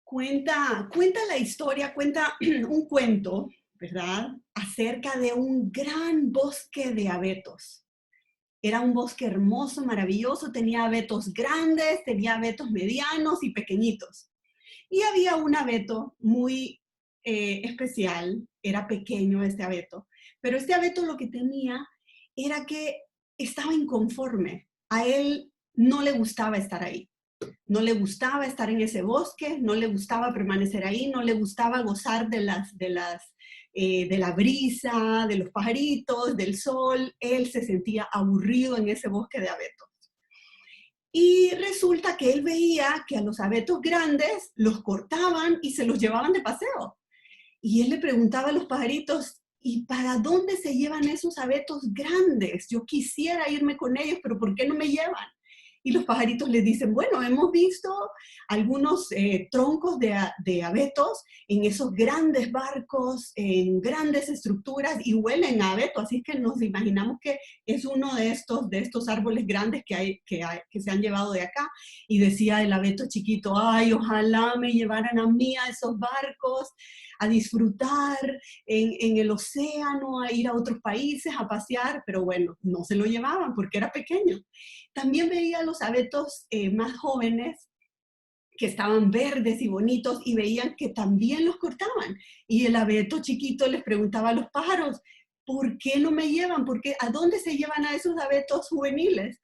Cuenta la historia, cuenta un cuento, ¿verdad? Acerca de un gran bosque de abetos. Era un bosque hermoso, maravilloso, tenía abetos grandes, tenía abetos medianos y pequeñitos. Y había un abeto muy especial, era pequeño este abeto, pero este abeto lo que tenía era que estaba inconforme. A él no le gustaba estar ahí. No le gustaba estar en ese bosque, no le gustaba permanecer ahí, no le gustaba gozar de la brisa, de los pajaritos, del sol. Él se sentía aburrido en ese bosque de abetos. Y resulta que él veía que a los abetos grandes los cortaban y se los llevaban de paseo. Y él le preguntaba a los pajaritos, ¿y para dónde se llevan esos abetos grandes? Yo quisiera irme con ellos, pero ¿por qué no me llevan? Y los pajaritos les dicen, bueno, hemos visto algunos troncos de abetos en esos grandes barcos, en grandes estructuras y huelen a abeto, así que nos imaginamos que es uno de estos árboles grandes que se han llevado de acá. Y decía el abeto chiquito, ay, ojalá me llevaran a mí a esos barcos, a disfrutar en el océano, a ir a otros países, a pasear, pero bueno, no se lo llevaban porque era pequeño. También veía los abetos más jóvenes que estaban verdes y bonitos y veían que también los cortaban. Y el abeto chiquito les preguntaba a los pájaros, ¿por qué no me llevan? ¿Por qué? ¿A dónde se llevan a esos abetos juveniles?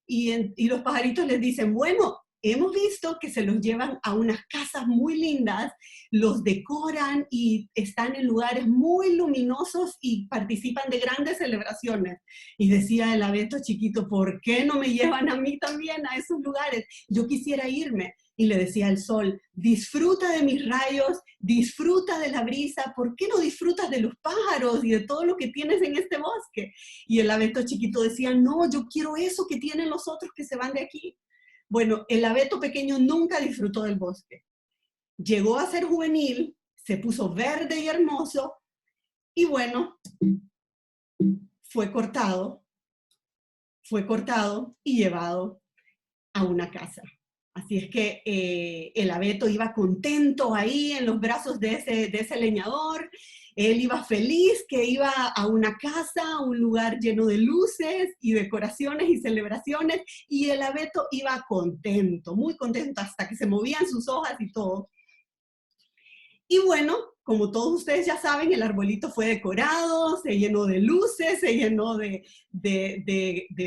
Y los pajaritos les dicen, bueno, hemos visto que se los llevan a unas casas muy lindas, los decoran y están en lugares muy luminosos y participan de grandes celebraciones. Y decía el abeto chiquito, ¿por qué no me llevan a mí también a esos lugares? Yo quisiera irme. Y le decía al sol, disfruta de mis rayos, disfruta de la brisa, ¿por qué no disfrutas de los pájaros y de todo lo que tienes en este bosque? Y el abeto chiquito decía, no, yo quiero eso que tienen los otros que se van de aquí. Bueno, el abeto pequeño nunca disfrutó del bosque. Llegó a ser juvenil, se puso verde y hermoso, y bueno, fue cortado, fue cortado y llevado a una casa. Así es que el abeto iba contento ahí en los brazos de ese leñador. Él iba feliz que iba a una casa, a un lugar lleno de luces y decoraciones y celebraciones. Y el abeto iba contento, muy contento, hasta que se movían sus hojas y todo. Y bueno, como todos ustedes ya saben, el arbolito fue decorado, se llenó de luces, se llenó de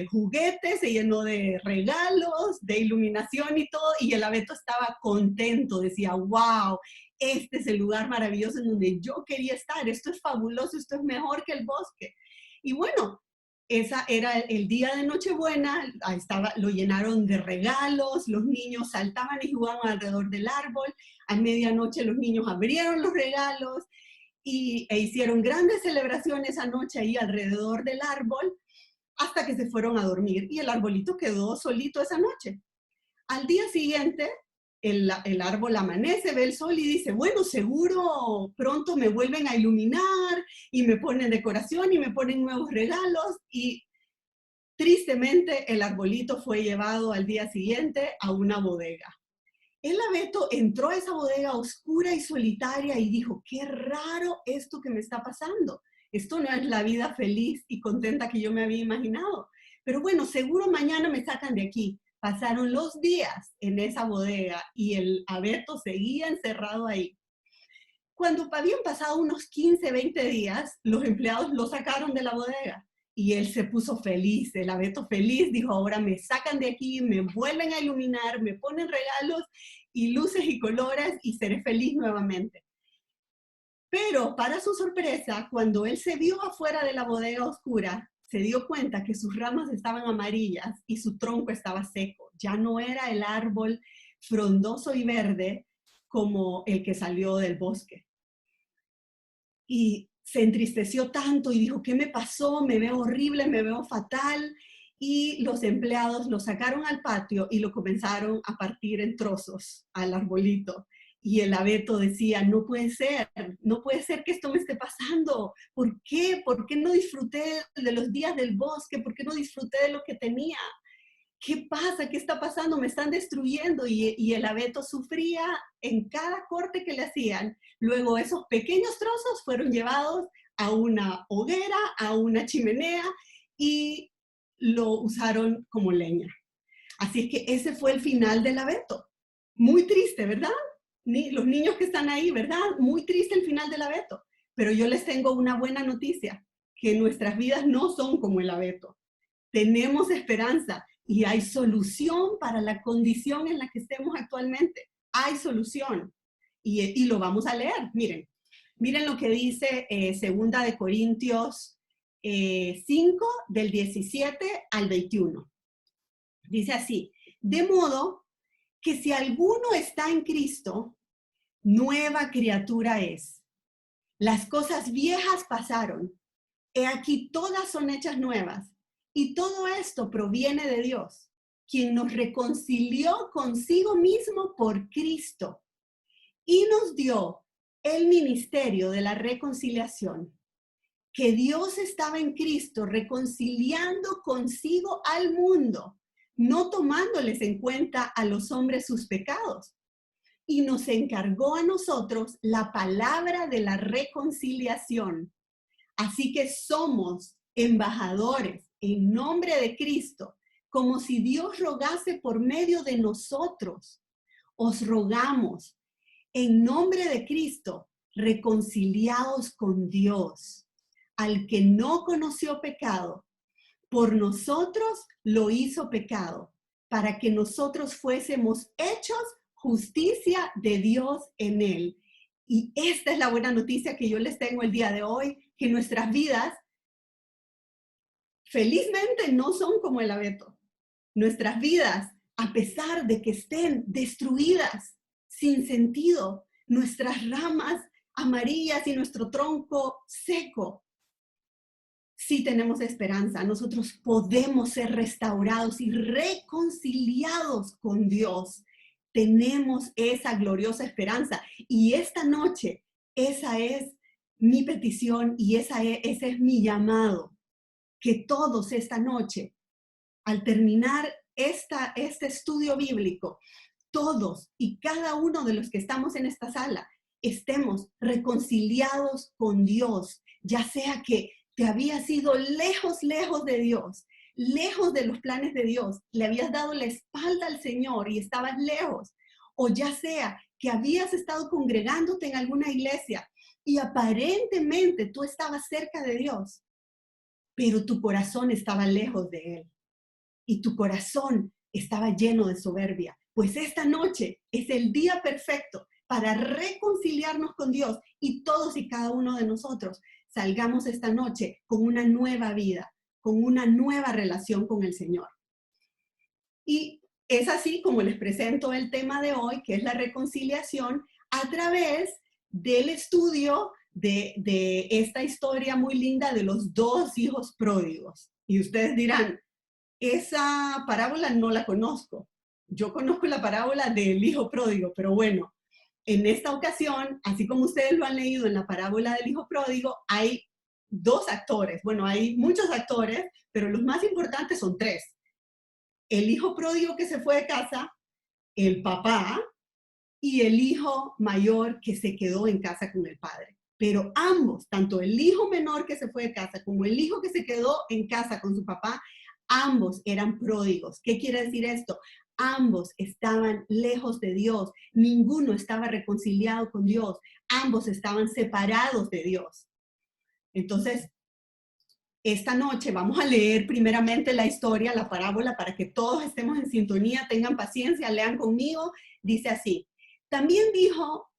juguetes, se llenó de regalos, de iluminación y todo, y el abeto estaba contento, decía, wow, este es el lugar maravilloso en donde yo quería estar, esto es fabuloso, esto es mejor que el bosque. Y bueno, esa era el día de Nochebuena, lo llenaron de regalos, los niños saltaban y jugaban alrededor del árbol, a medianoche los niños abrieron los regalos e hicieron grandes celebraciones anoche ahí alrededor del árbol hasta que se fueron a dormir y el arbolito quedó solito esa noche. Al día siguiente, el árbol amanece, ve el sol y dice, bueno, seguro pronto me vuelven a iluminar y me ponen decoración y me ponen nuevos regalos y tristemente el arbolito fue llevado al día siguiente a una bodega. El abeto entró a esa bodega oscura y solitaria y dijo, qué raro esto que me está pasando. Esto no es la vida feliz y contenta que yo me había imaginado. Pero bueno, seguro mañana me sacan de aquí. Pasaron los días en esa bodega y el abeto seguía encerrado ahí. Cuando habían pasado unos 15, 20 días, los empleados lo sacaron de la bodega y él se puso feliz, el abeto feliz, dijo, ahora me sacan de aquí, me vuelven a iluminar, me ponen regalos y luces y colores y seré feliz nuevamente. Pero para su sorpresa, cuando él se vio afuera de la bodega oscura, se dio cuenta que sus ramas estaban amarillas y su tronco estaba seco. Ya no era el árbol frondoso y verde como el que salió del bosque. Y se entristeció tanto y dijo, ¿qué me pasó? Me veo horrible, me veo fatal. Y los empleados lo sacaron al patio y lo comenzaron a partir en trozos al arbolito. Y el abeto decía, no puede ser que esto me esté pasando. ¿Por qué? ¿Por qué no disfruté de los días del bosque? ¿Por qué no disfruté de lo que tenía? ¿qué pasa? ¿Qué está pasando? Me están destruyendo. Y el abeto sufría en cada corte que le hacían. Luego esos pequeños trozos fueron llevados a una hoguera, a una chimenea y lo usaron como leña. Así es que ese fue el final del abeto. Muy triste, ¿verdad? Los niños que están ahí, ¿verdad? Muy triste el final del abeto. Pero yo les tengo una buena noticia, que nuestras vidas no son como el abeto. Tenemos esperanza y hay solución para la condición en la que estemos actualmente. Hay solución. Y lo vamos a leer. Miren lo que dice 2 Corintios 5, del 17 al 21. Dice así: de modo que si alguno está en Cristo, nueva criatura es. Las cosas viejas pasaron. He aquí todas son hechas nuevas. Y todo esto proviene de Dios, quien nos reconcilió consigo mismo por Cristo y nos dio el ministerio de la reconciliación. Que Dios estaba en Cristo reconciliando consigo al mundo, no tomándoles en cuenta a los hombres sus pecados. Y nos encargó a nosotros la palabra de la reconciliación. Así que somos embajadores en nombre de Cristo, como si Dios rogase por medio de nosotros. Os rogamos, en nombre de Cristo, reconciliaos con Dios. Al que no conoció pecado, por nosotros lo hizo pecado, para que nosotros fuésemos hechos justicia de Dios en él. Y esta es la buena noticia que yo les tengo el día de hoy, que nuestras vidas felizmente no son como el abeto. Nuestras vidas, a pesar de que estén destruidas, sin sentido, nuestras ramas amarillas y nuestro tronco seco, sí tenemos esperanza. Nosotros podemos ser restaurados y reconciliados con Dios. Tenemos esa gloriosa esperanza. Y esta noche, esa es mi petición y ese es mi llamado. Que todos esta noche, al terminar este estudio bíblico, todos y cada uno de los que estamos en esta sala, estemos reconciliados con Dios, ya sea que te habías ido lejos, lejos de Dios, lejos de los planes de Dios, le habías dado la espalda al Señor y estabas lejos, o ya sea que habías estado congregándote en alguna iglesia y aparentemente tú estabas cerca de Dios, pero tu corazón estaba lejos de Él y tu corazón estaba lleno de soberbia. Pues esta noche es el día perfecto para reconciliarnos con Dios y todos y cada uno de nosotros salgamos esta noche con una nueva vida, con una nueva relación con el Señor. Y es así como les presento el tema de hoy, que es la reconciliación a través del estudio de esta historia muy linda de los 2 hijos pródigos. Y ustedes dirán, esa parábola no la conozco. Yo conozco la parábola del hijo pródigo, pero bueno, en esta ocasión, así como ustedes lo han leído en la parábola del hijo pródigo, hay 2 actores. Bueno, hay muchos actores, pero los más importantes son 3. El hijo pródigo que se fue de casa, el papá y el hijo mayor que se quedó en casa con el padre. Pero ambos, tanto el hijo menor que se fue de casa como el hijo que se quedó en casa con su papá, ambos eran pródigos. ¿Qué quiere decir esto? Ambos estaban lejos de Dios. Ninguno estaba reconciliado con Dios. Ambos estaban separados de Dios. Entonces, esta noche vamos a leer primeramente la historia, la parábola, para que todos estemos en sintonía, tengan paciencia, lean conmigo. Dice así: también dijo,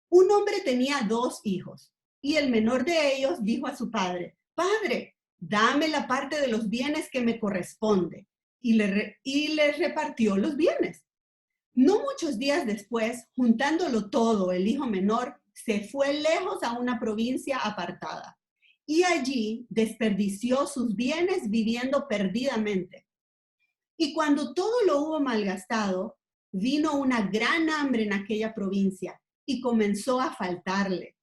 un hombre tenía 2 hijos, y el menor de ellos dijo a su padre: Padre, dame la parte de los bienes que me corresponde. Y les repartió los bienes. No muchos días después, juntándolo todo, el hijo menor se fue lejos a una provincia apartada. Y allí desperdició sus bienes viviendo perdidamente. Y cuando todo lo hubo malgastado, vino una gran hambre en aquella provincia y comenzó a faltarle.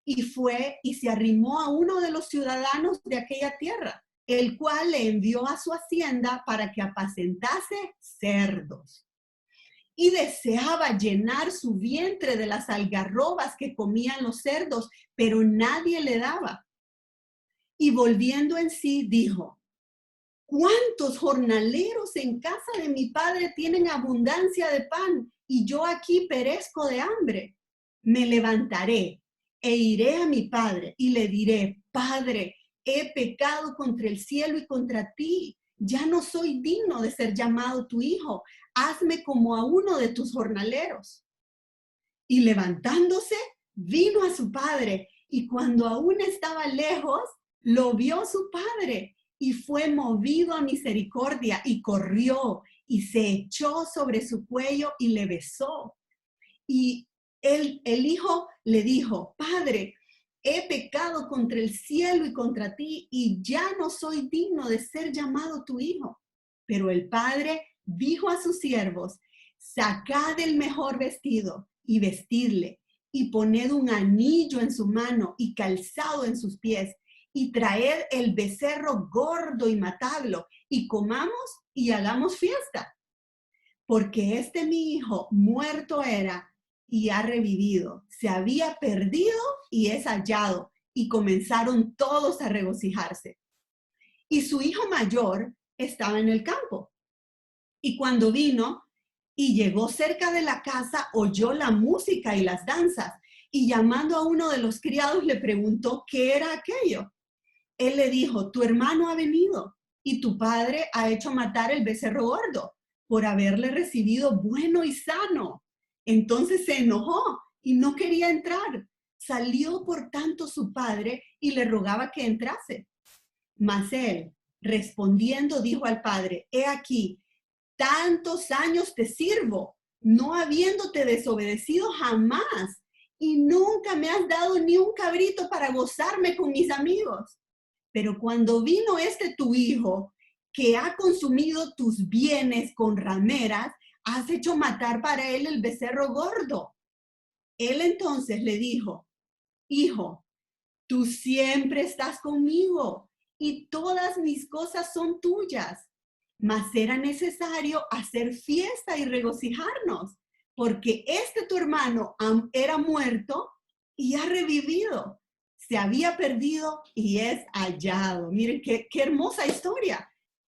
Y fue y se arrimó a uno de los ciudadanos de aquella tierra, el cual le envió a su hacienda para que apacentase cerdos. Y deseaba llenar su vientre de las algarrobas que comían los cerdos, pero nadie le daba. Y volviendo en sí, dijo: ¿cuántos jornaleros en casa de mi padre tienen abundancia de pan y yo aquí perezco de hambre? Me levantaré e iré a mi padre y le diré: Padre, he pecado contra el cielo y contra ti. Ya no soy digno de ser llamado tu hijo. Hazme como a uno de tus jornaleros. Y levantándose, vino a su padre, y cuando aún estaba lejos, lo vio su padre, y fue movido a misericordia, y corrió, y se echó sobre su cuello, y le besó. Y el hijo le dijo: Padre, he pecado contra el cielo y contra ti, y ya no soy digno de ser llamado tu hijo. Pero el padre dijo a sus siervos: sacad el mejor vestido y vestidle, y poned un anillo en su mano y calzado en sus pies, y traed el becerro gordo y matadlo, y comamos y hagamos fiesta. Porque mi hijo muerto era y ha revivido, se había perdido y es hallado. Y comenzaron todos a regocijarse. Y su hijo mayor estaba en el campo. Y cuando vino y llegó cerca de la casa, oyó la música y las danzas. Y llamando a uno de los criados, le preguntó qué era aquello. Él le dijo: tu hermano ha venido y tu padre ha hecho matar el becerro gordo por haberle recibido bueno y sano. Entonces se enojó y no quería entrar. Salió por tanto su padre y le rogaba que entrase. Mas él, respondiendo, dijo al padre: he aquí, tantos años te sirvo, no habiéndote desobedecido jamás, y nunca me has dado ni un cabrito para gozarme con mis amigos. Pero cuando vino tu hijo, que ha consumido tus bienes con rameras, has hecho matar para él el becerro gordo. Él entonces le dijo: hijo, tú siempre estás conmigo y todas mis cosas son tuyas. Mas era necesario hacer fiesta y regocijarnos, porque tu hermano era muerto y ha revivido. Se había perdido y es hallado. Miren qué hermosa historia.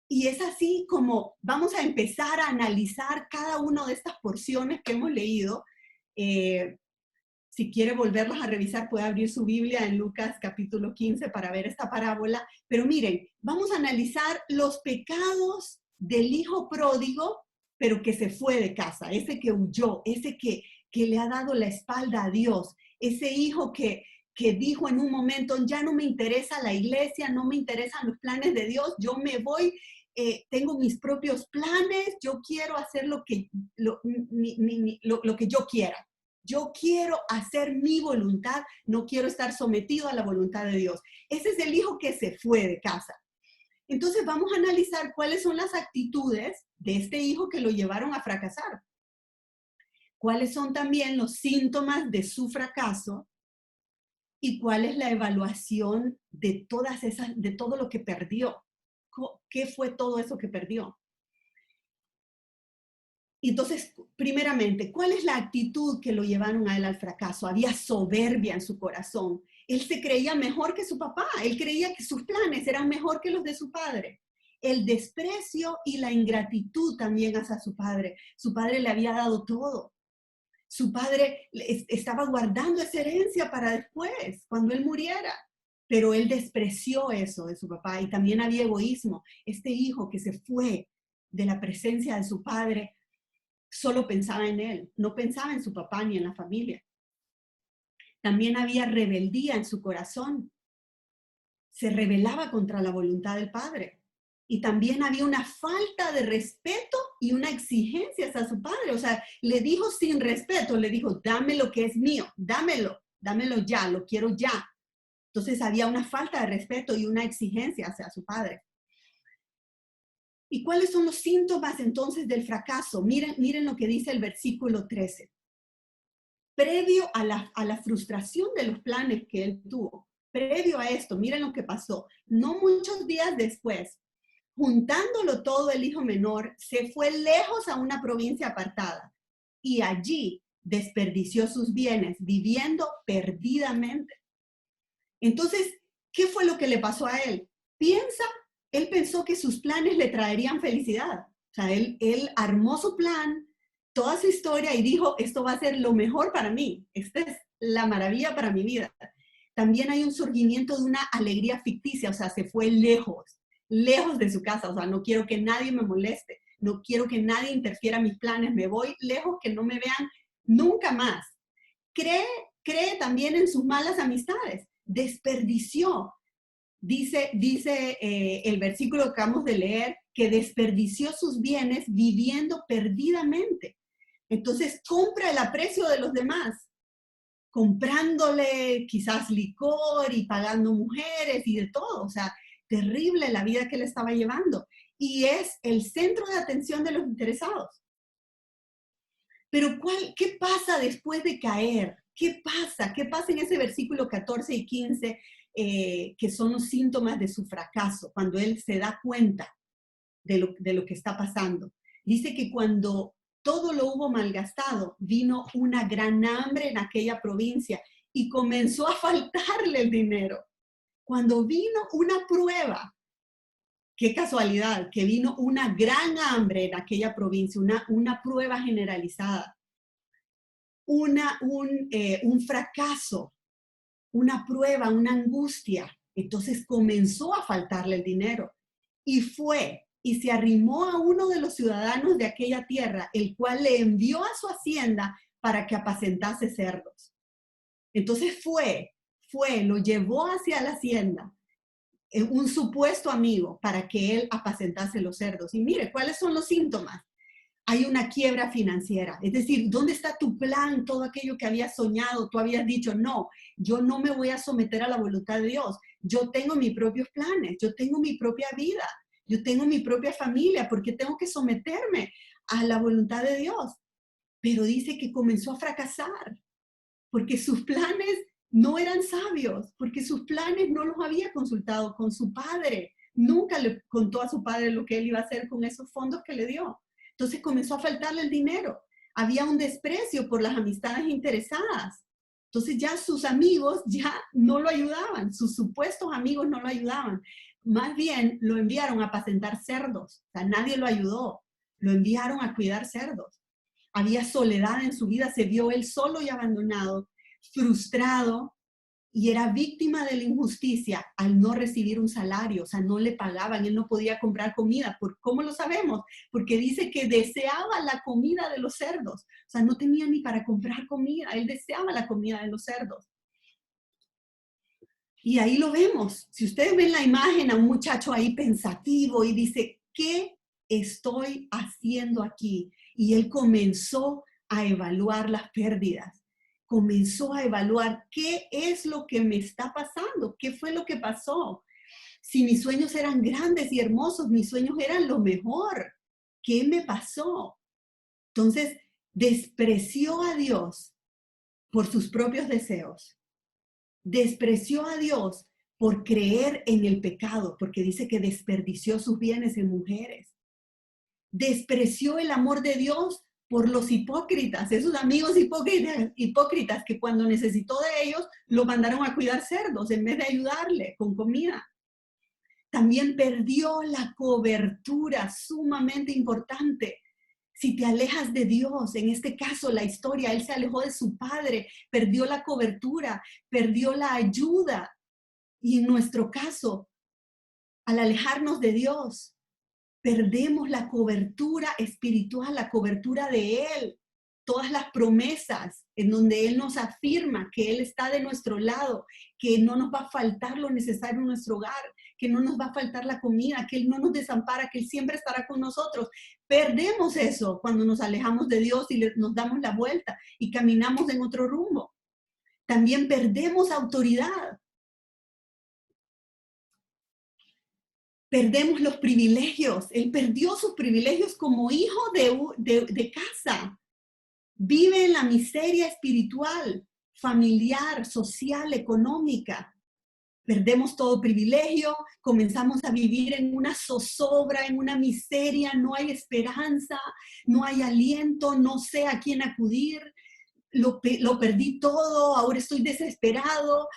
Y es así como vamos a empezar a analizar cada una de estas porciones que hemos leído. Si quiere volverlas a revisar, puede abrir su Biblia en Lucas capítulo 15 para ver esta parábola. Pero miren, vamos a analizar los pecados del hijo pródigo, pero que se fue de casa, ese que huyó, ese que le ha dado la espalda a Dios, ese hijo que dijo en un momento: ya no me interesa la iglesia, no me interesan los planes de Dios, yo me voy, tengo mis propios planes, yo quiero hacer lo que yo quiera. Yo quiero hacer mi voluntad, no quiero estar sometido a la voluntad de Dios. Ese es el hijo que se fue de casa. Entonces vamos a analizar cuáles son las actitudes de este hijo que lo llevaron a fracasar. Cuáles son también los síntomas de su fracaso y cuál es la evaluación de de todo lo que perdió. ¿Qué fue todo eso que perdió? Entonces, primeramente, ¿cuál es la actitud que lo llevaron a él al fracaso? Había soberbia en su corazón. Él se creía mejor que su papá. Él creía que sus planes eran mejor que los de su padre. El desprecio y la ingratitud también hacia su padre. Su padre le había dado todo. Su padre estaba guardando esa herencia para después, cuando él muriera. Pero él despreció eso de su papá y también había egoísmo. Este hijo que se fue de la presencia de su padre solo pensaba en él, no pensaba en su papá ni en la familia. También había rebeldía en su corazón. Se rebelaba contra la voluntad del padre. Y también había una falta de respeto y una exigencia hacia su padre. O sea, le dijo sin respeto, le dijo: dame lo que es mío, dámelo ya, lo quiero ya. Entonces había una falta de respeto y una exigencia hacia su padre. ¿Y cuáles son los síntomas entonces del fracaso? Miren lo que dice el versículo 13. Previo a la frustración de los planes que él tuvo, previo a esto, miren lo que pasó. No muchos días después, juntándolo todo, el hijo menor se fue lejos a una provincia apartada y allí desperdició sus bienes, viviendo perdidamente. Entonces, ¿qué fue lo que le pasó a él? Él pensó que sus planes le traerían felicidad. O sea, él armó su plan, toda su historia y dijo, esto va a ser lo mejor para mí. Esta es la maravilla para mi vida. También hay un surgimiento de una alegría ficticia, o sea, se fue lejos, lejos de su casa. O sea, no quiero que nadie me moleste, no quiero que nadie interfiera en mis planes, me voy lejos, que no me vean nunca más. Cree también en sus malas amistades, desperdició. Dice el versículo que acabamos de leer, que desperdició sus bienes viviendo perdidamente. Entonces compra el aprecio de los demás, comprándole quizás licor y pagando mujeres y de todo. O sea, terrible la vida que él estaba llevando. Y es el centro de atención de los interesados. Pero ¿qué pasa después de caer? ¿Qué pasa? ¿Qué pasa en ese versículo 14 y 15, que son los síntomas de su fracaso, cuando él se da cuenta de lo que está pasando? Dice que cuando todo lo hubo malgastado, vino una gran hambre en aquella provincia y comenzó a faltarle el dinero. Cuando vino una prueba, qué casualidad, que vino una gran hambre en aquella provincia, una prueba generalizada, un fracaso, una prueba, una angustia. Entonces comenzó a faltarle el dinero y fue y se arrimó a uno de los ciudadanos de aquella tierra, el cual le envió a su hacienda para que apacentase cerdos. Entonces lo llevó hacia la hacienda, un supuesto amigo, para que él apacentase los cerdos. Y mire, ¿cuáles son los síntomas? Hay una quiebra financiera. Es decir, ¿dónde está tu plan? Todo aquello que habías soñado, tú habías dicho, no, yo no me voy a someter a la voluntad de Dios. Yo tengo mis propios planes, yo tengo mi propia vida, yo tengo mi propia familia, porque tengo que someterme a la voluntad de Dios. Pero dice que comenzó a fracasar, porque sus planes no eran sabios, porque sus planes no los había consultado con su padre. Nunca le contó a su padre lo que él iba a hacer con esos fondos que le dio. Entonces comenzó a faltarle el dinero. Había un desprecio por las amistades interesadas. Entonces ya sus amigos ya no lo ayudaban, sus supuestos amigos no lo ayudaban. Más bien lo enviaron a apacentar cerdos. O sea, nadie lo ayudó. Lo enviaron a cuidar cerdos. Había soledad en su vida, se vio él solo y abandonado, frustrado, y era víctima de la injusticia al no recibir un salario. O sea, no le pagaban, él no podía comprar comida. ¿Cómo lo sabemos? Porque dice que deseaba la comida de los cerdos. O sea, no tenía ni para comprar comida, él deseaba la comida de los cerdos. Y ahí lo vemos. Si ustedes ven la imagen a un muchacho ahí pensativo y dice, ¿qué estoy haciendo aquí? Y él comenzó a evaluar las pérdidas. Comenzó a evaluar qué es lo que me está pasando, qué fue lo que pasó. Si mis sueños eran grandes y hermosos, mis sueños eran lo mejor, ¿qué me pasó? Entonces, despreció a Dios por sus propios deseos. Despreció a Dios por creer en el pecado, porque dice que desperdició sus bienes en mujeres. Despreció el amor de Dios por los hipócritas, esos amigos hipócritas que cuando necesitó de ellos lo mandaron a cuidar cerdos en vez de ayudarle con comida. También perdió la cobertura, sumamente importante. Si te alejas de Dios, en este caso la historia, él se alejó de su padre, perdió la cobertura, perdió la ayuda. Y en nuestro caso, al alejarnos de Dios, perdemos la cobertura espiritual, la cobertura de Él, todas las promesas en donde Él nos afirma que Él está de nuestro lado, que no nos va a faltar lo necesario en nuestro hogar, que no nos va a faltar la comida, que Él no nos desampara, que Él siempre estará con nosotros. Perdemos eso cuando nos alejamos de Dios y nos damos la vuelta y caminamos en otro rumbo. También perdemos autoridad. Perdemos los privilegios. Él perdió sus privilegios como hijo de casa. Vive en la miseria espiritual, familiar, social, económica. perdemos todo privilegio, comenzamos a vivir en una zozobra, en una miseria, no hay esperanza, no hay aliento, no sé a quién acudir, lo perdí todo, ahora estoy desesperado,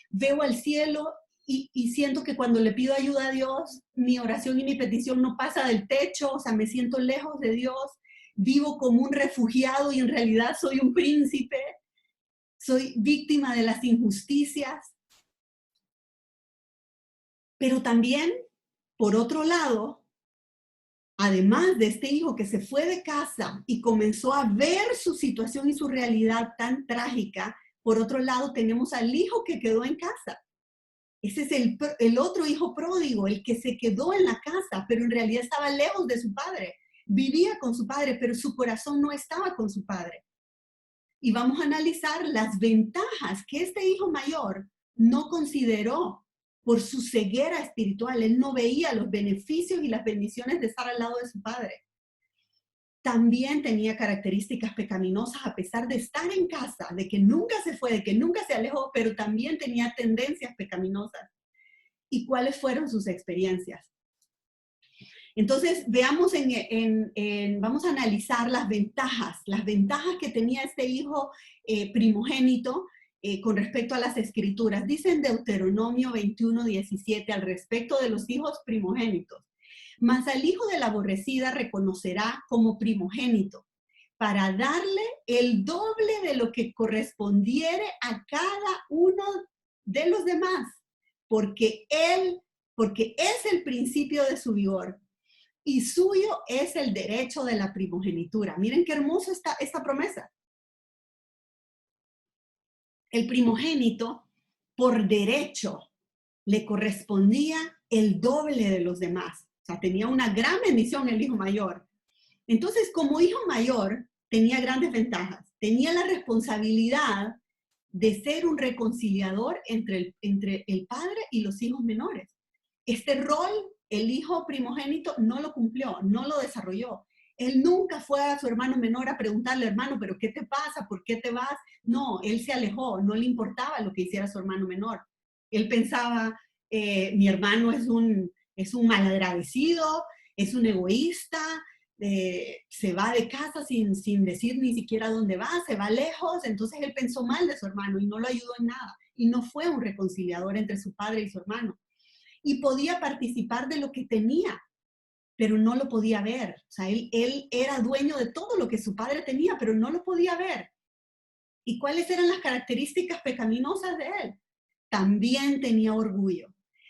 veo al cielo y siento que cuando le pido ayuda a Dios, mi oración y mi petición no pasa del techo, o sea, me siento lejos de Dios, vivo como un refugiado y en realidad soy un príncipe, soy víctima de las injusticias. Pero también, por otro lado, además de este hijo que se fue de casa y comenzó a ver su situación y su realidad tan trágica, por otro lado tenemos al hijo que quedó en casa. Ese es el otro hijo pródigo, el que se quedó en la casa, pero en realidad estaba lejos de su padre. Vivía con su padre, pero su corazón no estaba con su padre. Y vamos a analizar las ventajas que este hijo mayor no consideró por su ceguera espiritual. Él no veía los beneficios y las bendiciones de estar al lado de su padre. También tenía características pecaminosas a pesar de estar en casa, de que nunca se fue, de que nunca se alejó, pero también tenía tendencias pecaminosas. ¿Y cuáles fueron sus experiencias? Entonces, veamos, vamos a analizar las ventajas que tenía este hijo primogénito con respecto a las escrituras. Dice en Deuteronomio 21:17 al respecto de los hijos primogénitos. Mas al hijo de la aborrecida reconocerá como primogénito, para darle el doble de lo que correspondiere a cada uno de los demás, porque es el principio de su vigor, y suyo es el derecho de la primogenitura. Miren qué hermoso está esta promesa. El primogénito, por derecho, le correspondía el doble de los demás. O sea, tenía una gran bendición el hijo mayor. Entonces, como hijo mayor, tenía grandes ventajas. Tenía la responsabilidad de ser un reconciliador entre el padre y los hijos menores. Este rol, el hijo primogénito no lo cumplió, no lo desarrolló. Él nunca fue a su hermano menor a preguntarle, hermano, ¿pero qué te pasa? ¿Por qué te vas? No, él se alejó, no le importaba lo que hiciera su hermano menor. Él pensaba, mi hermano es un malagradecido, es un egoísta, se va de casa sin decir ni siquiera dónde va, se va lejos. Entonces él pensó mal de su hermano y no lo ayudó en nada. Y no fue un reconciliador entre su padre y su hermano. Y podía participar de lo que tenía, pero no lo podía ver. O sea, él era dueño de todo lo que su padre tenía, pero no lo podía ver. ¿Y cuáles eran las características pecaminosas de él? También tenía orgullo.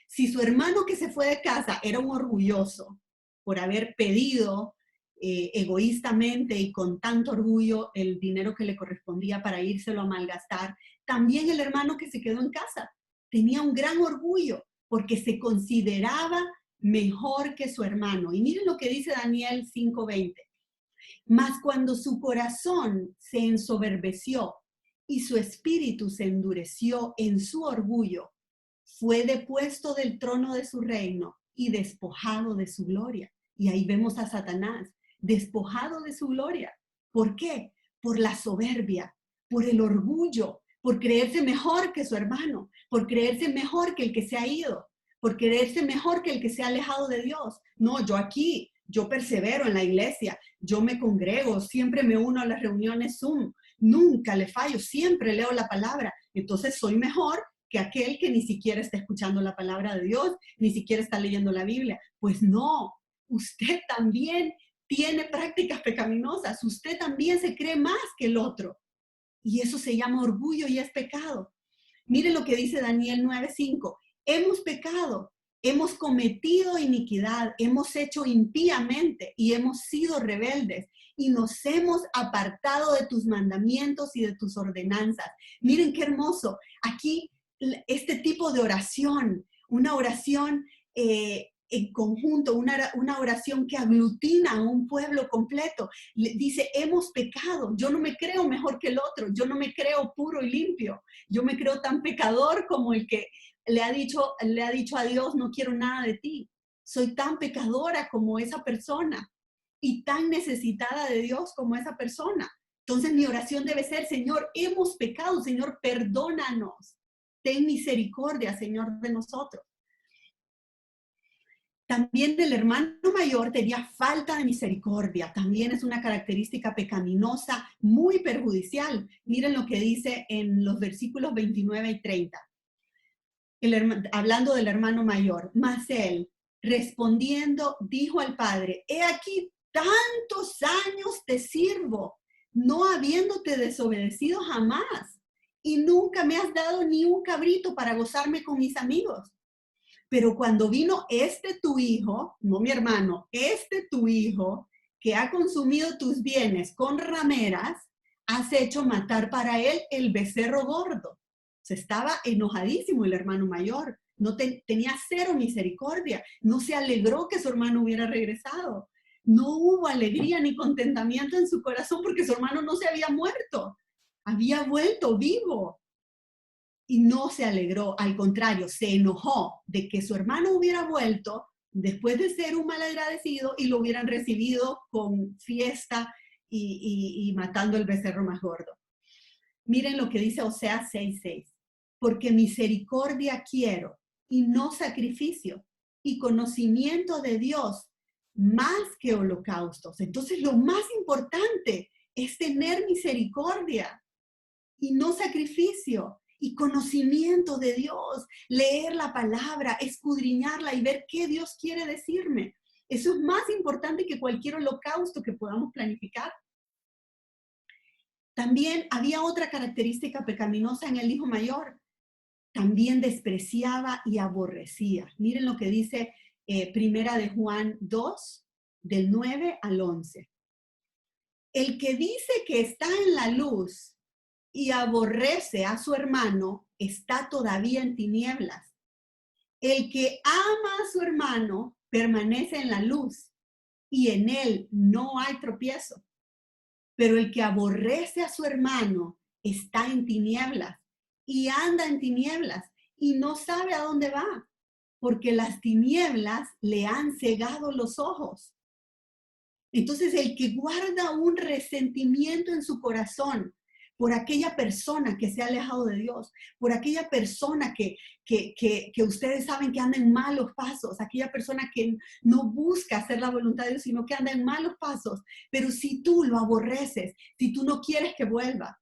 Si su hermano que se fue de casa era un orgulloso por haber pedido egoístamente y con tanto orgullo el dinero que le correspondía para írselo a malgastar, también el hermano que se quedó en casa tenía un gran orgullo porque se consideraba mejor que su hermano. Y miren lo que dice Daniel 5:20. Mas cuando su corazón se ensoberbeció y su espíritu se endureció en su orgullo, fue depuesto del trono de su reino y despojado de su gloria. Y ahí vemos a Satanás, despojado de su gloria. ¿Por qué? Por la soberbia, por el orgullo, por creerse mejor que su hermano, por creerse mejor que el que se ha ido, por creerse mejor que el que se ha alejado de Dios. No, yo aquí, yo persevero en la iglesia, yo me congrego, siempre me uno a las reuniones Zoom, nunca le fallo, siempre leo la palabra. Entonces soy mejor que aquel que ni siquiera está escuchando la palabra de Dios, ni siquiera está leyendo la Biblia. Pues no, usted también tiene prácticas pecaminosas, usted también se cree más que el otro. Y eso se llama orgullo y es pecado. Mire lo que dice Daniel 9:5. Hemos pecado, hemos cometido iniquidad, hemos hecho impíamente y hemos sido rebeldes y nos hemos apartado de tus mandamientos y de tus ordenanzas. Miren qué hermoso. Aquí este tipo de oración, una oración en conjunto, una oración que aglutina a un pueblo completo. Le dice, hemos pecado, yo no me creo mejor que el otro, yo no me creo puro y limpio, yo me creo tan pecador como el que le ha dicho a Dios, no quiero nada de ti. Soy tan pecadora como esa persona y tan necesitada de Dios como esa persona. Entonces mi oración debe ser, Señor, hemos pecado, Señor, perdónanos. ten misericordia, Señor, de nosotros. También el hermano mayor tenía falta de misericordia. También es una característica pecaminosa muy perjudicial. Miren lo que dice en los versículos 29 y 30. Hablando del hermano mayor, mas él, respondiendo, dijo al padre, he aquí tantos años te sirvo, no habiéndote desobedecido jamás, y nunca me has dado ni un cabrito para gozarme con mis amigos. Pero cuando vino este tu hijo, no mi hermano, este tu hijo, que ha consumido tus bienes con rameras, has hecho matar para él el becerro gordo. Se estaba enojadísimo el hermano mayor, no tenía cero misericordia, no se alegró que su hermano hubiera regresado. No hubo alegría ni contentamiento en su corazón porque su hermano no se había muerto, había vuelto vivo. Y no se alegró, al contrario, se enojó de que su hermano hubiera vuelto después de ser un malagradecido y lo hubieran recibido con fiesta y matando el becerro más gordo. Miren lo que dice Oseas 6:6. Porque misericordia quiero y no sacrificio, y conocimiento de Dios más que holocaustos. Entonces lo más importante es tener misericordia y no sacrificio, y conocimiento de Dios, leer la palabra, escudriñarla y ver qué Dios quiere decirme. Eso es más importante que cualquier holocausto que podamos planificar. También había otra característica pecaminosa en el hijo mayor. También despreciaba y aborrecía. Miren lo que dice Primera de Juan 2, del 9 al 11. El que dice que está en la luz y aborrece a su hermano, está todavía en tinieblas. El que ama a su hermano permanece en la luz y en él no hay tropiezo. Pero el que aborrece a su hermano está en tinieblas y anda en tinieblas y no sabe a dónde va, porque las tinieblas le han cegado los ojos. Entonces, el que guarda un resentimiento en su corazón por aquella persona que se ha alejado de Dios, por aquella persona que ustedes saben que anda en malos pasos, aquella persona que no busca hacer la voluntad de Dios, sino que anda en malos pasos. Pero si tú lo aborreces, si tú no quieres que vuelva,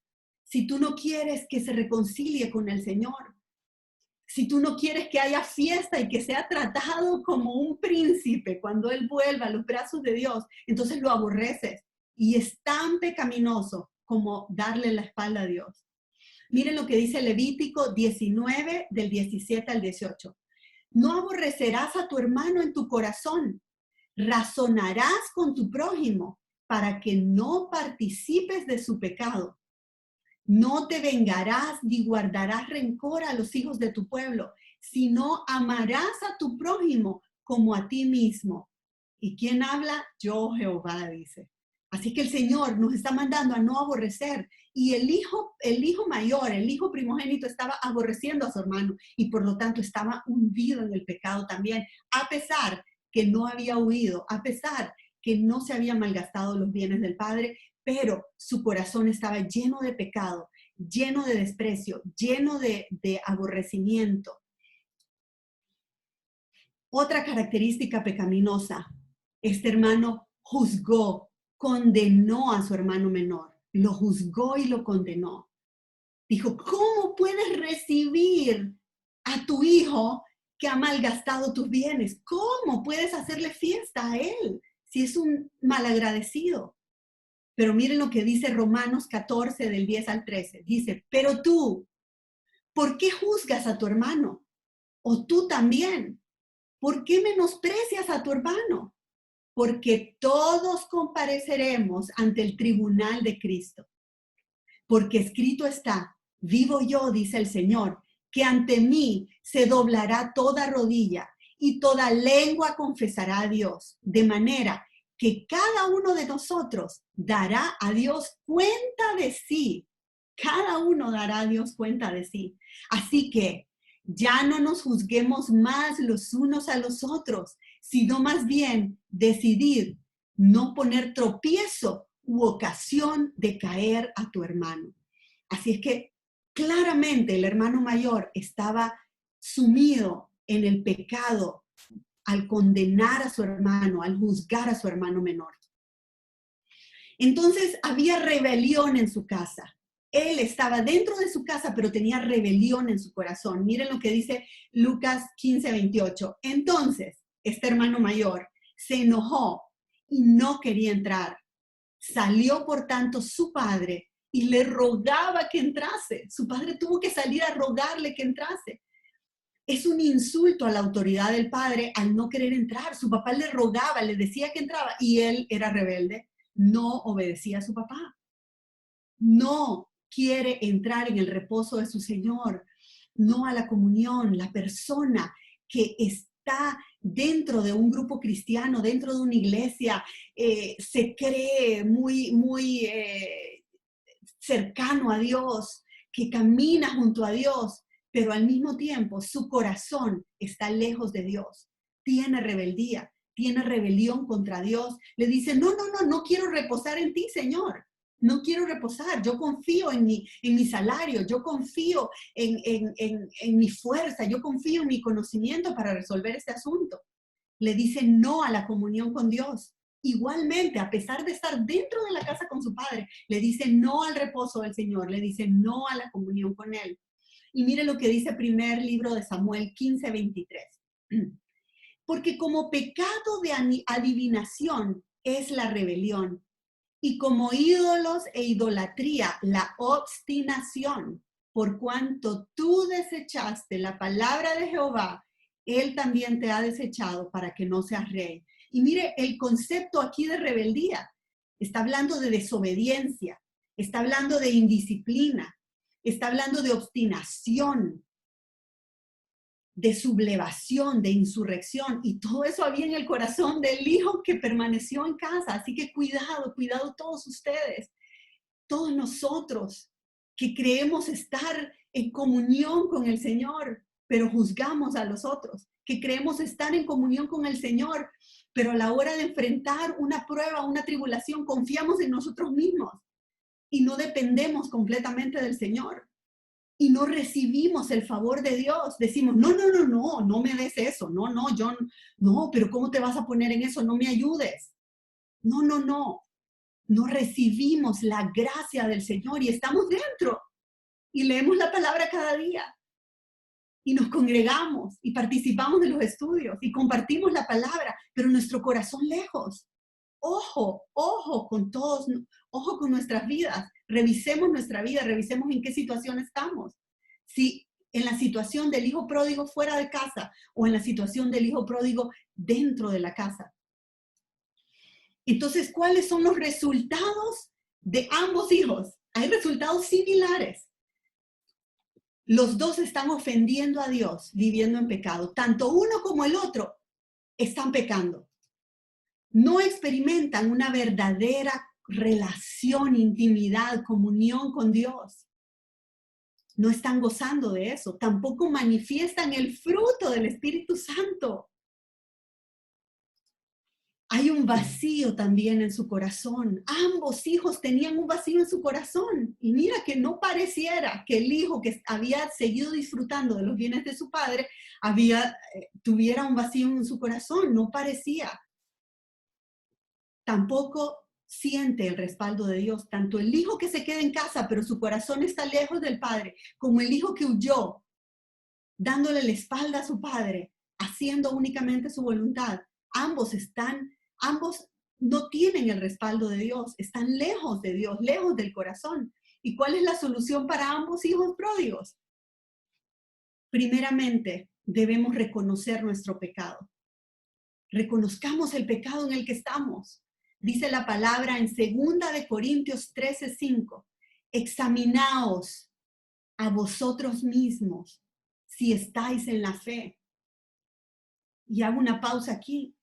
si tú no quieres que se reconcilie con el Señor, si tú no quieres que haya fiesta y que sea tratado como un príncipe cuando él vuelva a los brazos de Dios, entonces lo aborreces. Y es tan pecaminoso como darle la espalda a Dios. Miren lo que dice Levítico 19, del 17 al 18. No aborrecerás a tu hermano en tu corazón. Razonarás con tu prójimo para que no participes de su pecado. No te vengarás ni guardarás rencor a los hijos de tu pueblo, sino amarás a tu prójimo como a ti mismo. ¿Y quién habla? Yo, Jehová, dice. Así que el Señor nos está mandando a no aborrecer. Y el hijo mayor, el hijo primogénito, estaba aborreciendo a su hermano y por lo tanto estaba hundido en el pecado también, a pesar que no había huido, a pesar que no se había malgastado los bienes del padre, pero su corazón estaba lleno de pecado, lleno de desprecio, lleno de aborrecimiento. Otra característica pecaminosa, este hermano juzgó, condenó a su hermano menor, lo juzgó y lo condenó. Dijo, ¿cómo puedes recibir a tu hijo que ha malgastado tus bienes? ¿Cómo puedes hacerle fiesta a él si es un malagradecido? Pero miren lo que dice Romanos 14, del 10 al 13. Dice, pero tú, ¿por qué juzgas a tu hermano? ¿O tú también? ¿Por qué menosprecias a tu hermano? Porque todos compareceremos ante el tribunal de Cristo. Porque escrito está, vivo yo, dice el Señor, que ante mí se doblará toda rodilla y toda lengua confesará a Dios, de manera que cada uno de nosotros dará a Dios cuenta de sí. Cada uno dará a Dios cuenta de sí. Así que ya no nos juzguemos más los unos a los otros, sino más bien decidir no poner tropiezo u ocasión de caer a tu hermano. Así es que claramente el hermano mayor estaba sumido en el pecado al condenar a su hermano, al juzgar a su hermano menor. Entonces había rebelión en su casa. Él estaba dentro de su casa, pero tenía rebelión en su corazón. Miren lo que dice Lucas 15:28. Entonces, este hermano mayor se enojó y no quería entrar. Salió, por tanto, su padre y le rogaba que entrase. Su padre tuvo que salir a rogarle que entrase. Es un insulto a la autoridad del padre al no querer entrar. Su papá le rogaba, le decía que entraba y él era rebelde. No obedecía a su papá. No quiere entrar en el reposo de su Señor. No a la comunión. La persona que está dentro de un grupo cristiano, dentro de una iglesia, se cree muy cercano a Dios, que camina junto a Dios, pero al mismo tiempo su corazón está lejos de Dios. Tiene rebeldía, tiene rebelión contra Dios. Le dice, no quiero reposar en ti, Señor. No quiero reposar, yo confío en mi salario, yo confío en mi fuerza, yo confío en mi conocimiento para resolver este asunto. Le dice no a la comunión con Dios. Igualmente, a pesar de estar dentro de la casa con su padre, le dice no al reposo del Señor, le dice no a la comunión con Él. Y mire lo que dice primer libro de Samuel 15:23. Porque como pecado de adivinación es la rebelión, y como ídolos e idolatría la obstinación, por cuanto tú desechaste la palabra de Jehová, Él también te ha desechado para que no seas rey. Y mire, el concepto aquí de rebeldía está hablando de desobediencia, está hablando de indisciplina, está hablando de obstinación, de sublevación, de insurrección, y todo eso había en el corazón del hijo que permaneció en casa. Así que cuidado todos ustedes, todos nosotros que creemos estar en comunión con el Señor, pero juzgamos a los otros, que creemos estar en comunión con el Señor, pero a la hora de enfrentar una prueba, una tribulación, confiamos en nosotros mismos y no dependemos completamente del Señor. Y no recibimos el favor de Dios. Decimos, no me des eso. No, pero ¿cómo te vas a poner en eso? No me ayudes. No. No recibimos la gracia del Señor y estamos dentro. Y leemos la palabra cada día. Y nos congregamos y participamos de los estudios y compartimos la palabra, pero nuestro corazón lejos. Ojo con todos, ojo con nuestras vidas. Revisemos nuestra vida, revisemos en qué situación estamos. Si en la situación del hijo pródigo fuera de casa o en la situación del hijo pródigo dentro de la casa. Entonces, ¿cuáles son los resultados de ambos hijos? Hay resultados similares. Los dos están ofendiendo a Dios, viviendo en pecado. Tanto uno como el otro están pecando. No experimentan una verdadera relación, intimidad, comunión con Dios. No están gozando de eso. Tampoco manifiestan el fruto del Espíritu Santo. Hay un vacío también en su corazón. Ambos hijos tenían un vacío en su corazón. Y mira que no pareciera que el hijo que había seguido disfrutando de los bienes de su padre tuviera un vacío en su corazón. No parecía. Tampoco siente el respaldo de Dios. Tanto el hijo que se queda en casa, pero su corazón está lejos del padre, como el hijo que huyó, dándole la espalda a su padre, haciendo únicamente su voluntad. Ambos no tienen el respaldo de Dios, están lejos de Dios, lejos del corazón. ¿Y cuál es la solución para ambos hijos pródigos? Primeramente, debemos reconocer nuestro pecado. Reconozcamos el pecado en el que estamos. Dice la palabra en 2 de Corintios 13:5, examinaos a vosotros mismos si estáis en la fe. Y hago una pausa aquí.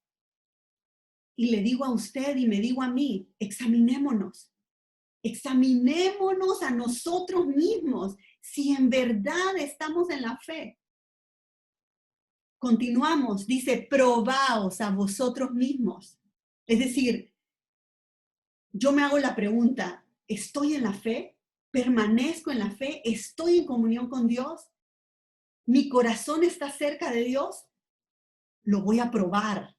Y le digo a usted y me digo a mí, examinémonos a nosotros mismos si en verdad estamos en la fe. Continuamos, dice, probaos a vosotros mismos. Es decir, yo me hago la pregunta, ¿estoy en la fe? permanezco en la fe, estoy en comunión con Dios, mi corazón está cerca de Dios, lo voy a probar.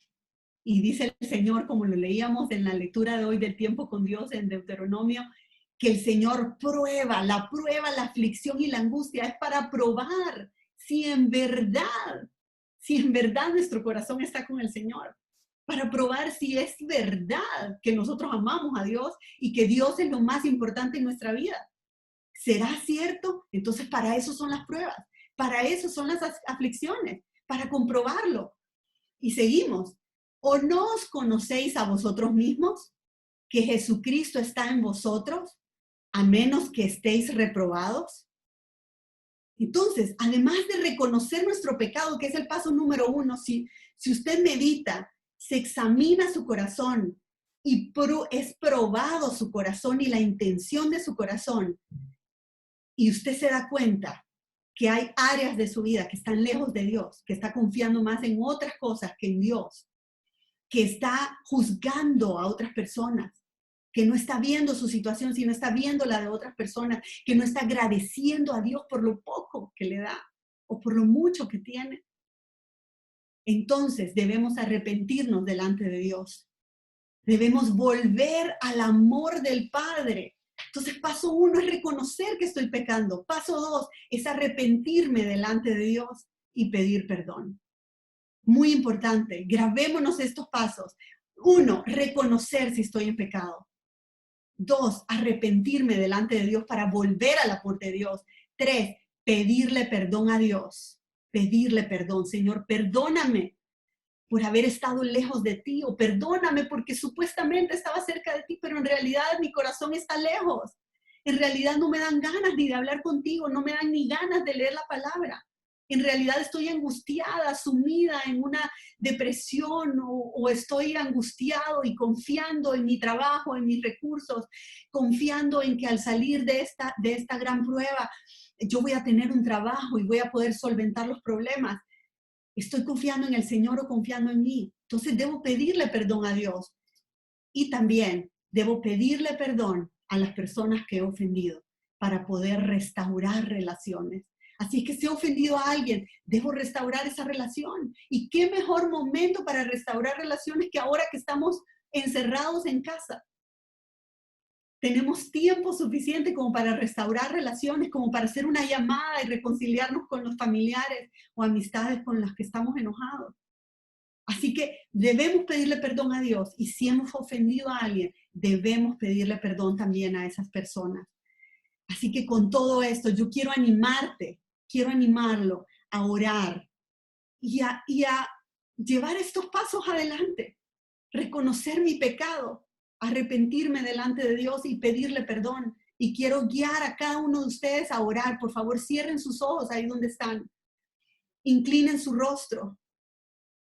Y dice el Señor, como lo leíamos en la lectura de hoy del tiempo con Dios en Deuteronomio, que el Señor prueba, la aflicción y la angustia es para probar si en verdad nuestro corazón está con el Señor, para probar si es verdad que nosotros amamos a Dios y que Dios es lo más importante en nuestra vida. ¿Será cierto? Entonces para eso son las pruebas, para eso son las aflicciones, para comprobarlo. Y seguimos. ¿O no os conocéis a vosotros mismos que Jesucristo está en vosotros, a menos que estéis reprobados? Entonces, además de reconocer nuestro pecado, que es el paso número 1, si usted medita, se examina su corazón y es probado su corazón y la intención de su corazón, y usted se da cuenta que hay áreas de su vida que están lejos de Dios, que está confiando más en otras cosas que en Dios, que está juzgando a otras personas, que no está viendo su situación, sino está viendo la de otras personas, que no está agradeciendo a Dios por lo poco que le da o por lo mucho que tiene. Entonces debemos arrepentirnos delante de Dios. Debemos volver al amor del Padre. Entonces, paso 1 es reconocer que estoy pecando. Paso 2 es arrepentirme delante de Dios y pedir perdón. Muy importante, grabémonos estos pasos. 1, reconocer si estoy en pecado. 2, arrepentirme delante de Dios para volver al amor de Dios. 3, pedirle perdón a Dios. Pedirle perdón, Señor, perdóname por haber estado lejos de ti, o perdóname porque supuestamente estaba cerca de ti, pero en realidad mi corazón está lejos. En realidad no me dan ganas ni de hablar contigo, no me dan ni ganas de leer la palabra. En realidad estoy angustiada, sumida en una depresión, o estoy angustiado y confiando en mi trabajo, en mis recursos, confiando en que al salir de esta gran prueba, yo voy a tener un trabajo y voy a poder solventar los problemas. ¿Estoy confiando en el Señor o confiando en mí? Entonces debo pedirle perdón a Dios. Y también debo pedirle perdón a las personas que he ofendido para poder restaurar relaciones. Así que si he ofendido a alguien, debo restaurar esa relación. ¿Y qué mejor momento para restaurar relaciones que ahora que estamos encerrados en casa? Tenemos tiempo suficiente como para restaurar relaciones, como para hacer una llamada y reconciliarnos con los familiares o amistades con las que estamos enojados. Así que debemos pedirle perdón a Dios, y si hemos ofendido a alguien, debemos pedirle perdón también a esas personas. Así que con todo esto, yo quiero animarlo a orar y a llevar estos pasos adelante, reconocer mi pecado, arrepentirme delante de Dios y pedirle perdón. Y quiero guiar a cada uno de ustedes a orar. Por favor, cierren sus ojos ahí donde están. Inclinen su rostro.